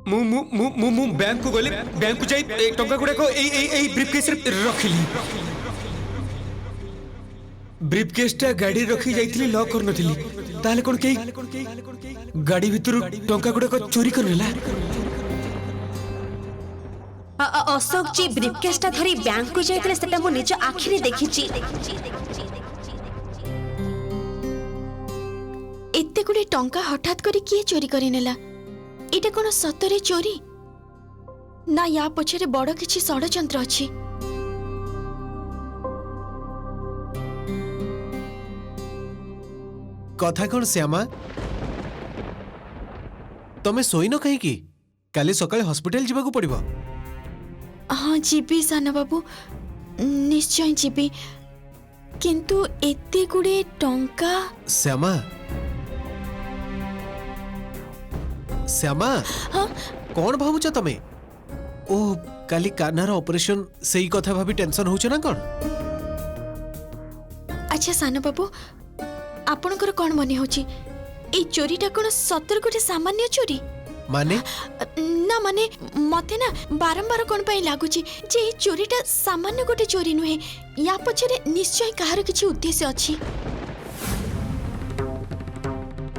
मु मु मु मु मु बैंक को गले बैंक को जाई टंका गुडा को ए ब्रीफकेस रे रखिली ब्रीफकेसटा गाड़ी रखी जाइथिली लॉक कर नथिली ताले कोन के गाड़ी भितरु टंका गुडा को चोरी करनेला अशोक जी ब्रीफकेसटा धरी बैंक को जाइथिले सेटा मो निज आखिरे देखिची एते गुडे टंका हठात करी किए चोरी करी नेला एटा कोन सतरे चोरी ना या पछरे बड़ किछि षडयंत्र अछि कथा कौन श्यामा तमे सोइन कहीं की काली सकाळे हॉस्पिटल जीवाकू पड़िबो हाँ जीबी साना बाबू निश्चय जीबी किंतु एते गुडे टंका श्यामा श्यामा हाँ कौन भावुच तमे ओ काली कानार ऑपरेशन सेही कथा भाभी टेंशन होछ ना कौन अच्छा साना बाबू आपणकर कौन मने होची ए चोरीटा कोन सतर गोटे सामान्य चोरी माने ना माने मते ना बारंबार कोन पई लागुची जे ए चोरीटा सामान्य गोटे चोरी नुहे या पछरे निश्चय कहार किछि उद्देश्य अछि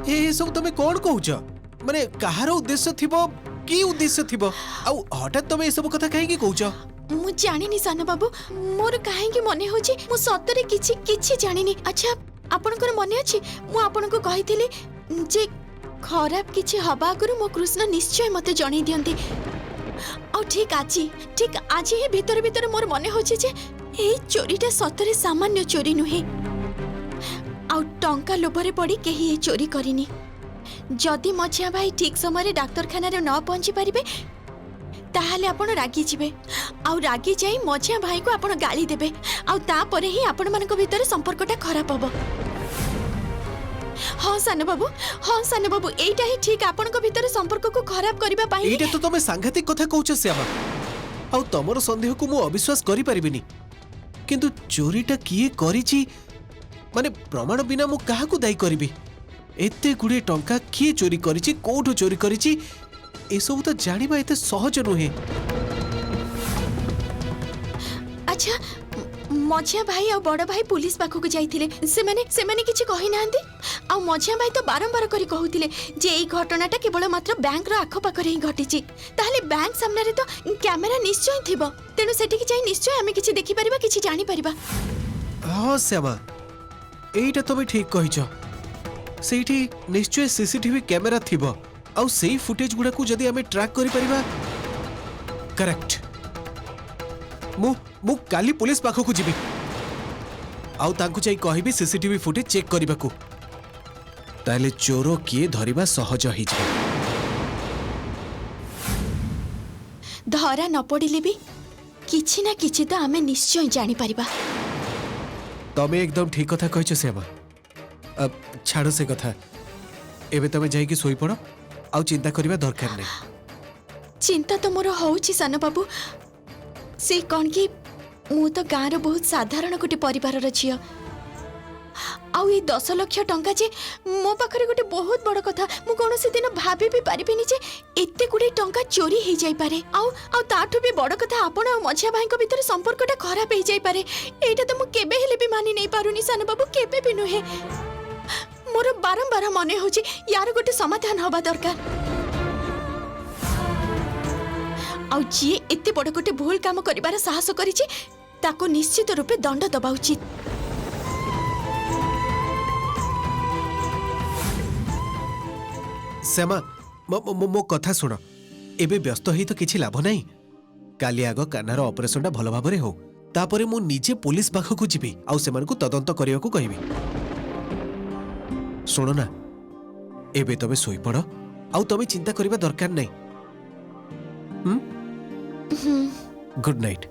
ए सब तमे कौन कहूछ माने कहार उद्देश्य थिबो की उद्देश्य थिबो आ हठात तमे ए सब कथा काहे की कहूछ मु जानिनी साना बाबू मोर काहे की मने होची मु सतरे किछि जानिनी अच्छा आपनकर मने अछि मु आपनको कहिथिली जे खराब किछि हबा गुरु मो कृष्ण निश्चय मते जणी दियंती आ ठीक आज ही भीतर भीतर मोर मने होची जे ए चोरीटा सतरे सामान्य चोरी नुहे आ टंका लोभरे पड़ी केही ए चोरी करिनी जदि मझिया भाई ठीक समय डाक्तरखाना रे न पहुंची परिबे ताहाले आपण रागी जिबे आ रागी जाई मझिया भाई को आपण गाली देबे आ तापरे ही आपण मानक भीतर संपर्कटा खराब हबो हाँ साने बाबू एटा ही ठीक आपण को भीतर संपर्क को खराब करबा पाई एटा तो तमे सांघातिक कथा कहूछ श्यामा आ तमरो संदेह को मु अविश्वास करि परिबिनी किंतु चोरीटा किए करिछि माने प्रमाण बिना मु काहा को दायी करबी एते गुडे टंका किए चोरी करिछि कोठो चोरी करिछि ए सब तो जानिबा एते सहज नुहे अच्छा मझिया भाई और बड़ भाई पुलिस पाखक जाइथिले सेमाने किछि कहि नांदी आ मझिया भाई तो बारंबार करी कहउथिले जे एई घटनाटा केवल मात्र बैंक रो आखो पाखरे ही घटिछि ताहले बैंक सामने रे तो कैमरा निश्चय थिबो तेनु सेठी कि जाई निश्चय हमें किछि देखि परिबा किछि जानि परिबा हां श्यामा एटा तमे ठीक कहिछ सेठी निश्चय सीसीटीवी कैमरा थिबो आउ सेही फुटेज गुडा को जदी हमें ट्रैक करि परिबा करेक्ट मु काली पुलिस पाखो को जिबी आउ तांकु चाहि कहिबी सीसीटीवी फुटेज चेक करिबाकू ताले चोरो किए धरिबा सहज होई जे धरा न पड़िले भी किछि ना किछि तो हमें निश्चय जानि परिबा तमे एकदम ठीक कथा कहिछ श्यामा अब छाड़ो से कथा एबे तमे जाई कि सोई पड़ो आउ चिंता करिबा दरकार नै चिंता तो मोर होउछि सान बाबू से कौन कि मु तो गाँव बहुत साधारण गोटे परिवार झील आउ 10 लाख टंका जे मो पाखरे गोटे बहुत बड़ कथा मु कोनोसी दिन भाबी भी पारिबिनी जे एते गुडे टंका चोरी हो जाई पारे आउ ताठू भी बड़ कथा आपण आ मझिया भाई को भीतर संपर्कटा खराब हो जाई पारे एटा तो मु केबे हेले भी मानि नै पारुनी सान बाबू केबे भी नुहे मोर बारंबार मने होची यार गोटे समाधान हवा दरकार आउ जी एते बड़ गोटे भूल काम करिबार साहस करिछि ताको निश्चित रूपे दंड दबा उचित श्यामा मो कथा सुन एबे व्यस्त ही तो किछि लाभ नहीं काली आग कानार ऑपरेशनटा भल भाबरे हो तापरे मु निजे पुलिस पाखकु जिबी आउ सेमान को तदंत करिया को कहबी सुनो ना एबे तबे सोई पड़ो आउ तबे चिंता करिबा दरकार नहीं गुड नाइट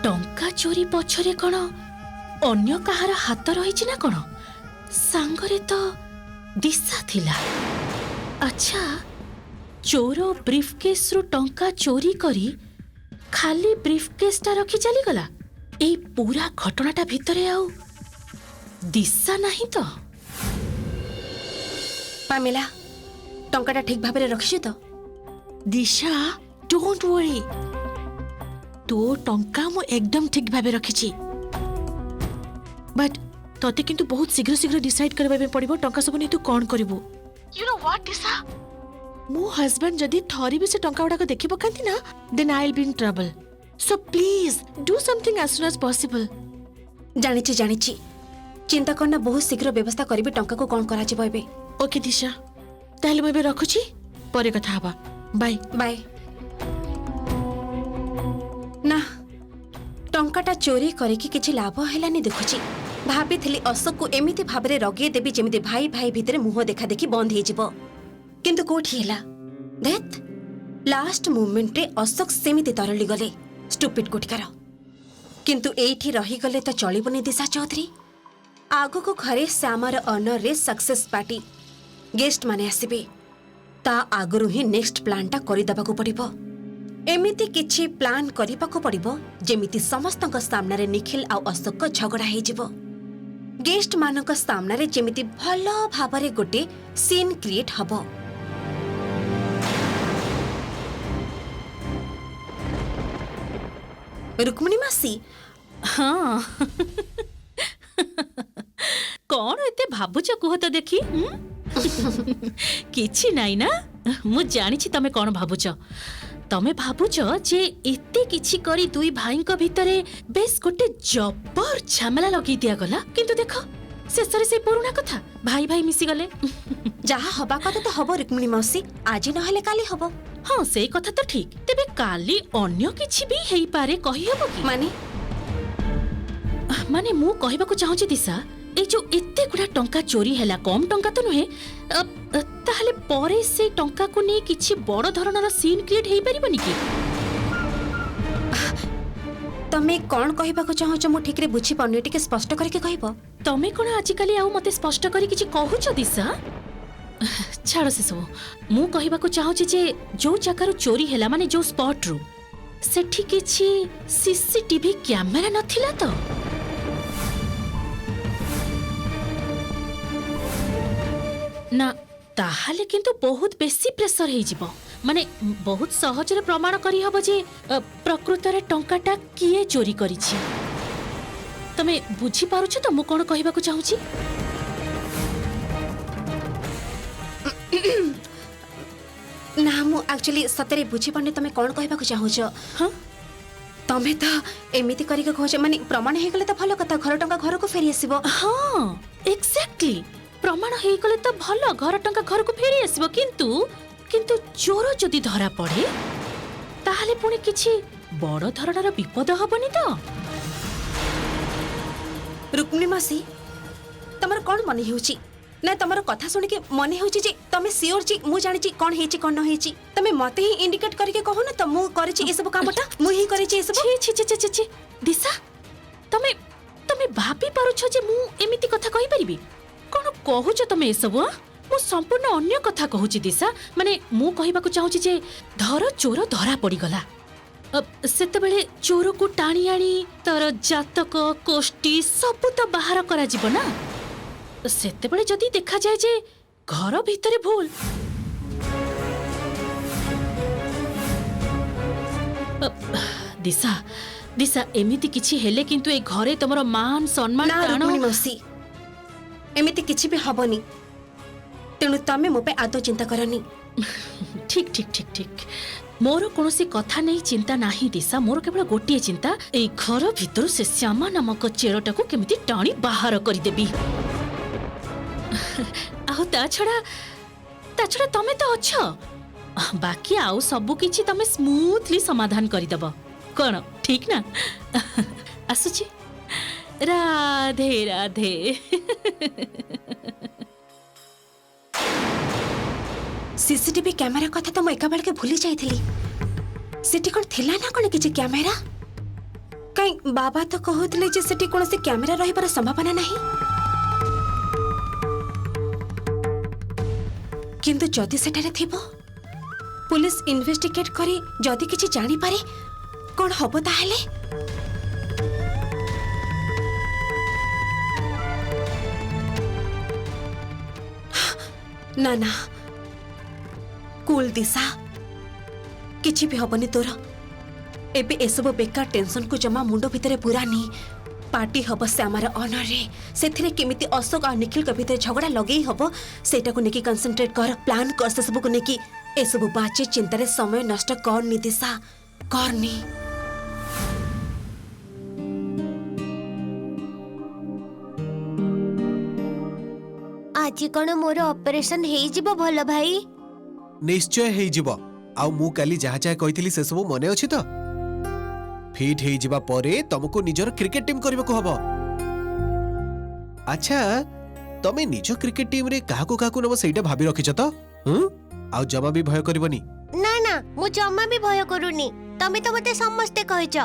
टंका चोरी पछरे कण अन्य कहार हाथ रही ना कण सांगरे तो दिशा थिला अच्छा चोर ब्रीफकेस रु टंका चोरी करी खाली ब्रीफकेस टा रखी चली गला এই পুরা ঘটনাটা ভিতরে আউ দিশা ନାହିଁ তো? ପାମେଲା ଟଙ୍କାଟା ଠିକ ଭାବରେ ରଖିଛୁ ତ? ଦିଶା ଡୋଣ୍ଟ ୱରି, ତୋ ଟଙ୍କା ମୁଁ ଏକଦମ ଠିକ ଭାବେ ରଖିଛି। ବଟ୍ ତତେ କିନ୍ତୁ ବହୁତ ଶୀଘ୍ର ଶୀଘ୍ର ଡିସାଇଡ୍ କରିବା ପାଇଁ ପଡ଼ିବ ଟଙ୍କା ସବୁ ନେଇ ତୁ କ'ଣ କରିବୁ। ୟୁ ନୋ ହ୍ୱାଟ ଦିଶା, ମୋ ହଜବେଣ୍ଡ ଯଦି ଥରେ ବି ସେ ଟଙ୍କା ଗୁଡ଼ାକ ଦେଖି ପକାନ୍ତି ନା, then I will be in trouble. So please do something as soon as possible. ଜାଣିଛି ଜାଣିଛି, ଚିନ୍ତା କରନା, ବହୁତ ଶୀଘ୍ର ବ୍ୟବସ୍ଥା କରିବି ଟଙ୍କାକୁ କ'ଣ କରାଯିବ ଏବେ। ଓକେ ଦିଶା, ତାହେଲେ ମୁଁ ଏବେ ରଖୁଛି, ପରେ କଥା ହବା, ବାଏ। ବାଏ। ନା, ଟଙ୍କାଟା ଚୋରି କରିକି କିଛି ଲାଭ ହେଲାନି ଦେଖୁଛି। ଭାବିଥିଲି ଅଶୋକକୁ ଏମିତି ଭାବରେ ରଗେଇ ଦେବି ଯେମିତି ଭାଇ ଭାଇ ଭିତରେ ମୁହଁ ଦେଖା ଦେଖି ବନ୍ଦ ହେଇଯିବ, କିନ୍ତୁ କୋଉଠି ହେଲା। ଧେତ୍, ଲାଷ୍ଟ ମୁଭମେଣ୍ଟରେ ଅଶୋକ ସେମିତି ତରଳି ଗଲେ, ଷ୍ଟୁପିଡ୍ କୋଟିକାର। କିନ୍ତୁ ଏଇଠି ରହିଗଲେ ତ ଚଳିବନି ଦିଶା ଚୌଧୁରୀ। ଆଗକୁ ଘରେ ଶ୍ୟାମର ଅନରରେ ସକ୍ସେସ୍ ପାର୍ଟି, ଗେଷ୍ଟ ମାନେ ଆସିବେ। ତା ଆଗରୁ ହିଁ ନେକ୍ସଟ ପ୍ଲାନ୍ଟା କରିଦେବାକୁ ପଡ଼ିବ। ଏମିତି କିଛି ପ୍ଲାନ୍ କରିବାକୁ ପଡ଼ିବ ଯେମିତି ସମସ୍ତଙ୍କ ସାମ୍ନାରେ ନିଖିଲ ଆଉ ଅଶୋକଙ୍କ ଝଗଡ଼ା ହେଇଯିବ। ଗେଷ୍ଟ ମାନଙ୍କ ସାମ୍ନାରେ ଯେମିତି ଭଲ ଭାବରେ ଗୋଟେ ସିନ୍ କ୍ରିଏଟ୍ ହବ। ରୁକ୍ମିଣୀ ମାସି, ହଁ କଣ ଏତେ ଭାବୁଛ କୁହ ତ ଦେଖି? କିଛି ନାଇଁ ନା, ମୁଁ ଜାଣିଛି ତମେ କଣ ଭାବୁଛ। ତମେ ଭାବୁଛ ଯେ ଏତେ କିଛି କରି ଦୁଇ ଭାଇଙ୍କ ଭିତରେ ବେଶ ଗୋଟେ ଜବର ଝାମେଲା ଲଗେଇ ଦିଆଗଲା, କିନ୍ତୁ ଦେଖ ଶେଷରେ ସେ ପୁରୁଣା କଥା, ଭାଇ ଭାଇ ମିଶିଗଲେ। ଯାହା ହବା କଥା ତ ହବ ରୁକ୍ମିଣୀ ମାଉସୀ, ଆଜି ନହେଲେ କାଲି ହବ। ହଁ ସେଇ କଥା ତ ଠିକ, ତେବେ କାଲି ଅନ୍ୟ କିଛି ବି ହେଇପାରେ, କହିହବ କି? ମାନେ ମୁଁ କହିବାକୁ ଚାହୁଁଛି ଦିଶା, এই যে এতে গুড়া টঙ্কা চোরি হেলা, কম টঙ্কা তো নুহে, তাহলে পরে সেই টঙ্কাকু নিয়ে কিছু বড় ধরনের সিন ক্রিয়েট হই পারিবনি কি? তুমি কোন কহিବାକୁ চাহুছ মু ঠিকরে বুঝি পাউনি, টিকে স্পষ্ট করিকে কহিব। তুমি কোন আজকালি আউ মতে স্পষ্ট করি কিছু কহুছ দিশা? ছাড় সে সব, মু কহিବାକୁ চাহুছি যে যে জায়গার চোরি হেলা, মানে যে স্পট রু সেটি কিছু সিসিটিভি ক্যামেরা নথিলা তো? না, তাহলে কিন্তু বহুত বেশি প্রেসর হয়ে মানে বহুত সহজরে প্রমাণ করি হব যে প্রকৃতরে টঙ্কাটা কিয়ে চোরি করিছি। তুমি বুঝি পারুছ তো মু কোন কহিବାକୁ চাহুছি? না, মু একচুয়ালি সতরে বুঝি পাউনি তুমি কোন কহিବାକୁ চাহুছ। হ্যাঁ, তুমি তো এমিতি করিকে কହୁଛ, মানে প্রমাণ হয়ে গেলে তো ভালো কথা, ঘর টঙ্কা ঘরকু ফেরি আসিব। হ্যাঁ এক্স্যাক্টলি, প্রমাণ হয়ে গেলে তো ভালো, ঘর টঙ্কা ঘরকু ফেরি আসিব। কিন্তু কিন্তু চোর যদি ধরা পড়ে তাহলে পুଣି কিছু বড় ধরনের বিপদ হবনি তো? রুক্মিণী মাসি, তোমার কোন মনে হেউছি না? তোমার কথা শুনিকে মনে হেউছি যে তুমি সিওর যে মু জানিছি কোন হেইছি কোন ন হেইছি। তুমি মতে হি ইন্ডিকেট করিকে কহো না তো মু করিছি এই সব কামটা, মু হি করিছি এই সব। ছি ছি ছি ছি ছি দিশা, তুমি তুমি ভাবি পারুছ যে মু এমিতি কথা কই পারিবি? কোন কহুছ তুমি এসব? মু সম্পূর্ণ অন্য কথা কহুছি দিশা। মানে মু কহিବାକୁ চাহুছি যে ধর চোর ধরা পড়িগলা, সেতবেলে চোরকু টাଣି আনি তার জাতক কোষ্টি সবু তো বাহার করা যাব না। সেতবেলে যদি দেখা যায় যে ঘর ভিতরে ভুল, দিশা দিশা এমিতি কিছু হেলে কিন্তু এই ঘরে তোমার মান সম্মান না প্রাণ। রুক্মিণী মাসি, এমিতি কিছু বি হবনি, তেণু তুমি মো পে আদৌ চিন্তা করনি। ঠিক ঠিক ঠিক ঠিক, মোর কোনসি কথা নেই চিন্তা নাহি দিশা। মোর কেবল গোটিয়ে চিন্তা, এই ঘর ভিতর সে শ্যামা নামক চেরটাকু কেমিতি টাଣି বাহার করিদেবি। আহ তাছড়া তমে তো অছ, বাকি আউ সবু কিছু তমে স্মুথলি সমাধান করিদেব। কোন ঠিক না? আসুছি, রাধে রাধে। सीसीटीवी कैमरा कथा तो एका बेलके भूली जाइथिली। सेठी कोन थिला ना कोन किछि कैमरा? कई बाबा तो कहउतले जे सेठी कोनसे कैमरा रहिबार संभावना नाही। किंतु जदि सेठारे थिबो, पुलिस इन्वेस्टिगेट करी जदि किछि जानि पारे कोन हबो ताहले? ना ना कूल दिशा किछि भी हबनी तोर एबे एसबो बेकार टेंशन को जमा मुंडो भितरे पुरानी पार्टी हब श्यामार ऑनर रे सेथिरे केमिति अशोक और निखिल के भितर झगड़ा लगेई हब सेटा को नेकी कंसंट्रेट कर प्लान कर से सब को नेकी एसबो बाचे चिंता रे समय नष्ट कर नी दिशा करनी। आज कौन मोर ऑपरेशन हेई जिवो भलो भाई? निश्चय हेई जिवो आउ मु काली जहा जहा कहितली से सब मने अछि तो फिट हेई जिबा परे तुमको निजर क्रिकेट टीम करबा को हबो। अच्छा तमे निज क्रिकेट टीम रे काहाको काहाको नबो सेटा भाबी रखिछ तो आउ जमा भी भय करबनी। ना ना मु जम्मा भी भय करूनी तमे तो मते समस्ते कहछ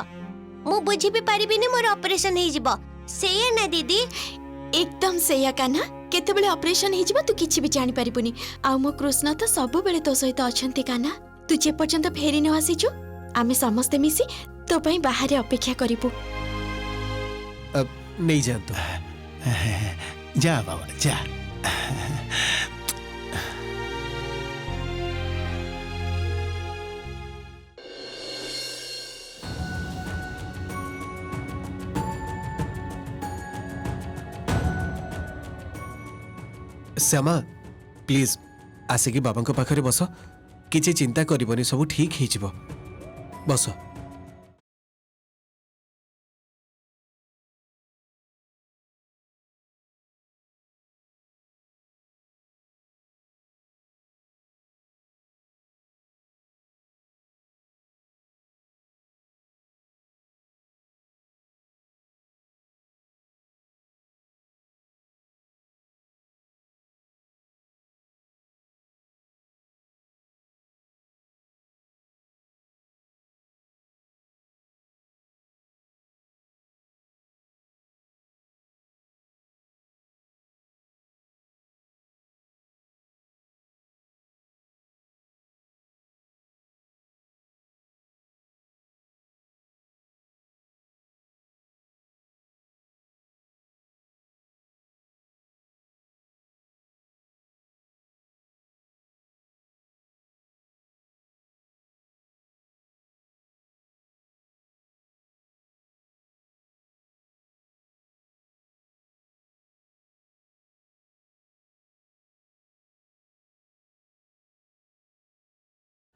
मु बुझी भी परिबिनी मोर ऑपरेशन हेई जिवो सेया ना दीदी? एकदम सेया कान्हा केते बेले ऑपरेशन हेई जिवो तू किछि भी जानि परिबुनी आ मो कृष्ण तो सब बेले तो सहित अछंती कान्हा तू जे पर्यंत फेरी न आसीछु आमे समस्ते मिसी तो पई बाहर अपेक्षा करिबु। अब नहीं जानतो जा बाबा जा। श्यामा प्लीज आसिकी बाबा को पाखरे बस किछि चिंता करबनी सब ठीक ही जिवो बस।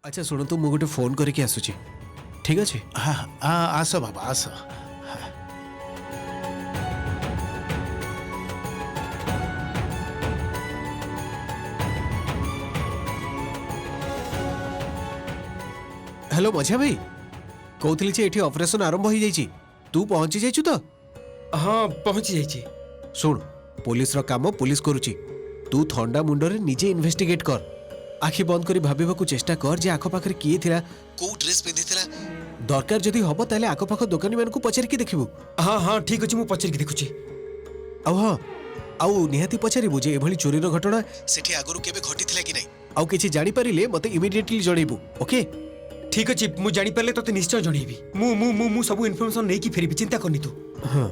अच्छा सुनो तो मु गोटे फोन करके आसुची ठीक अछि? हाँ हाँ आस बाबा आस। हेलो मझिया भाई कहतली जे एठी ऑपरेशन आरंभ हो जाइछि तू पहुंची जाइछु तो? हाँ पहुंची जाइछि। सुन पुलिस रो काम पुलिस करूची तू थंडा मुंडो रे निजे इन्वेस्टिगेट कर आखि बंद करी भाबिबाकू चेष्टा कर जे आखो पाखरे किए थिला को ड्रेस पिंधि थिला दरकार जदी हबो ताले आखो पाखो दुकानी मान को पचर की देखिबू। हाँ हाँ ठीक अछि मु पचर के देखुछि। आउ हाँ आउ निहाती पचारिबू जे एभली चोरी रो घटना सेठी आगरु केबे घटी थिला कि नै आउ किछि जानि परिले मते इमिडिएटली जणैबू ओके? ठीक अछि मु जानि परले तते निश्चय जणैबी। मु सब इन्फॉर्मेशन नै कि फेरिबी चिंता करनी तू। हाँ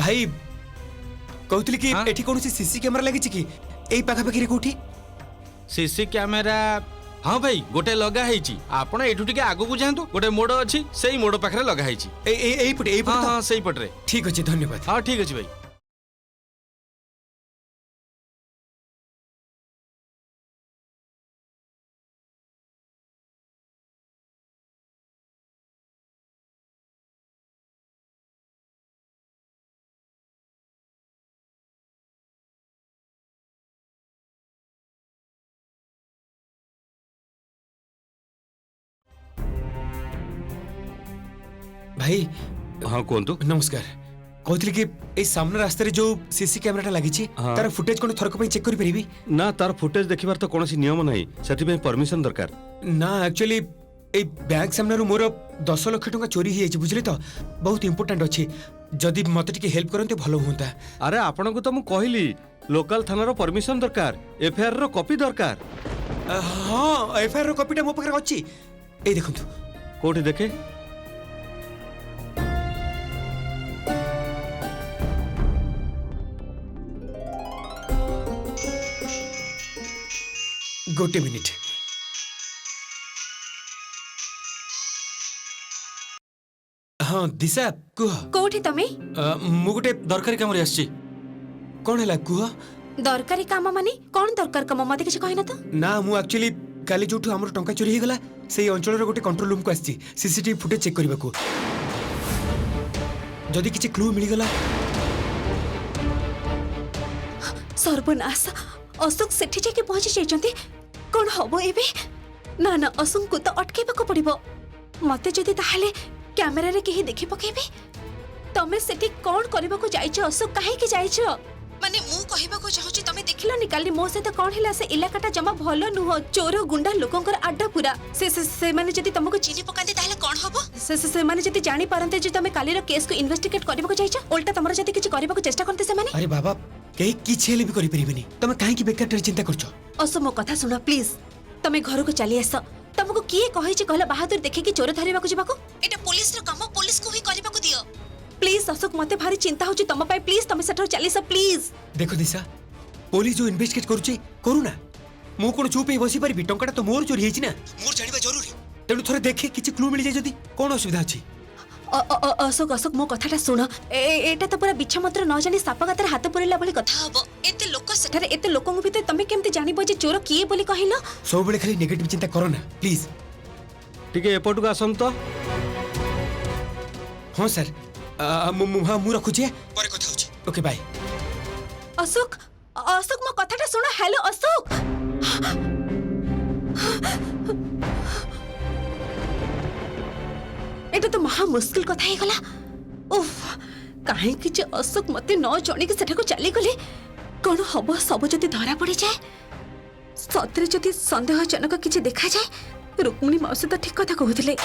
भाई कहतली कि हाँ? एठी कोनोसी सीसी कैमरा लागिछि कि एई पाखा पाखी रे कोठी सीसी कैमेरा हाँ भाई गोटे लगा ହେଇଛି ଆପଣ ଏଠୁ ଟିକେ ଆଗକୁ ଯାଆନ୍ତୁ ଗୋଟେ ମୋଡ଼ ଅଛି ସେଇ ମୋଡ଼ ପାଖରେ ଲଗା ହେଇଛି एई पटे ହଁ ହଁ ସେଇ ପଟରେ ठीक अछि धन्यवाद। ହଁ ଠିକ ଅଛି ଭାଇ भाई हाँ कहतु नमस्कार कहतली कि एई सामने रास्ते रे जो सीसी कैमराटा लागिछि हाँ। तार फुटेज कोन थरक पई चेक करि परिबी ना तार फुटेज देखिबार तो कोनोसी नियम नाही सेति परमिशन दरकार ना एक्चुअली ए बैंक सामने मोर 10 लाख टका चोरी ही जाइछि बुझले तो बहुत इंपोर्टेंट अछि जदि मते टिके हेल्प करन्ते भलो होंता। अरे आपण को तो मु कहली लोकल थानार परमिशन दरकार एफआईआर रो कॉपी दरकार हां एफआईआर रो कॉपीटा मो पकरे अछि ए देखंतु कोठी देखे गोटे मिनिट हाँ दिशा कुह କୋଉଠି ତମେ मु गोटे ଦରକାରୀ କାମରେ ଆସିଛି कोन हला कुह ଦରକାରୀ କାମ ମାନେ କଣ ଦରକାର କାମ ମତେ କିଛି କହିନା ତ ना मु एक्चुअली काली जोठु हमर टंका चोरी हे गला सेई अंचल रो गोटे कंट्रोल रूम को आछि सीसीटीवी फुटेज चेक करबा को जदि किछि क्लू मिली गला ସର୍ବନାଶ ଅଶୋକ ସେଠି ଯାଇକି ପହଞ୍ଚି ଯାଇଛନ୍ତି କଣ ହବ ଏବେ ନା ନା ଅଶୋକଙ୍କୁ ତ ଅଟକେଇବାକୁ ପଡିବ ମତେ ଯଦି ତାହେଲେ କ୍ୟାମେରାରେ କେହି ଦେଖି ପକେଇବେ ତମେ ସେଠି କଣ କରିବାକୁ ଯାଇଛ ଅଶୋକ କାହିଁକି ଯାଇଛ ମାନେ ମୁଁ କହିବାକୁ ଚାହୁଁଛି ତମେ ଦେଖିଲନି କାଲି ମୋ ସହିତ କଣ ହେଲା ସେ ଇଲାକାଟା ଜମା ଭଲ ନୁହଁ ଚୋର ଗୁଣ୍ଡା ଲୋକଙ୍କର ଆଡ୍ଡା ପୁରା ସେମାନେ ଯଦି ତମକୁ ଚିନି ପକାନ୍ତି ତାହେଲେ କଣ ହବ ସେମାନେ ଯଦି ଜାଣି ପାରନ୍ତେ ଯେ ତମେ କାଲିର କେସକୁ ଇନଭେଷ୍ଟିଗେଟ୍ କରିବାକୁ ଯାଇଛ ଓଲଟା ତମର ଯଦି କିଛି କରିବାକୁ ଚେଷ୍ଟା କରନ୍ତେ ସେମାନେ अरे बाबा केही किछि हेले भी करि परिबेनी तमे काहे की बेकार चिंता करछो असो मो कथा सुनो प्लीज तमे घर को चली आस तुमको किए कहि जे कहला बहादुर देखे कि चोर धरिबा को जिबाको एटा पुलिस रो काम पुलिस को ही करबा को दियो प्लीज अशोक मते भारी चिंता होची तम पाई प्लीज तमे सेठो चली स प्लीज देखो दिशा पुलिस जो इन्वेस्टिगेट करूची करू ना मु कोन चुप हे बसी परिबी टंकाटा तो मोर चोरी हेची ना मोर जानिबा जरूरी तेनु थोरे देखे किछि क्लू मिली जाय जदी कोन असुविधा अछि अशोक अशोक मो कथाटा सुन एटा तो पूरा बिच्छा मात्र न जानी साप गातर हाथ पुरेला बोली कथा हबो एते लोक सेठारे एते लोकंग भितर तमे केमते जानिबो जे चोर किए बोली कहिलो सब बेले खाली नेगेटिव चिंता करो ना प्लीज टिके एपट को आसम तो हां सर मु रखुची परे कथा होची ओके बाय अशोक अशोक मो कथाटा सुन हेलो अशोक एटा तो महा मुश्किल कथा हे गला उफ काहे कि जे अशोक मते न जणी के सेठा को चली गले कोन हबो सब जति धरा पड़ी जाए सतरे जति संदेहजनक किछि देखा जाए रुक्मिणी मौसी तो ठीक कथा कहउथिले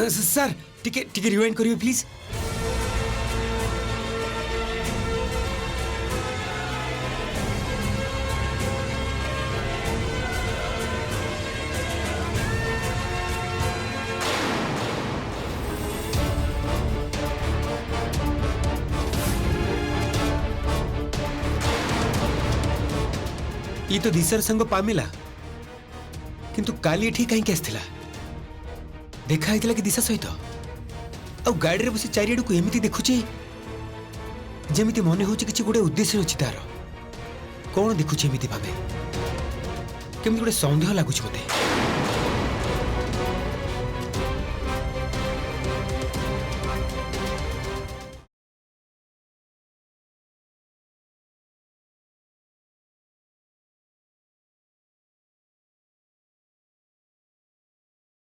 सर टिके टिके रिवाइंड करियो प्लीज ये तो दिशार संग पामिला किंतु काली एठी कहीं आसथिला देखा होइतिला कि दिशा सहित आ गाड़ी रे बसी चारिआड को एमिति देखुची जेमिति मने होची किछि गोटे उद्देश्य अछि तार कोन देखुची एमिति भाबे केमिति गोटे संदेह लागुची मते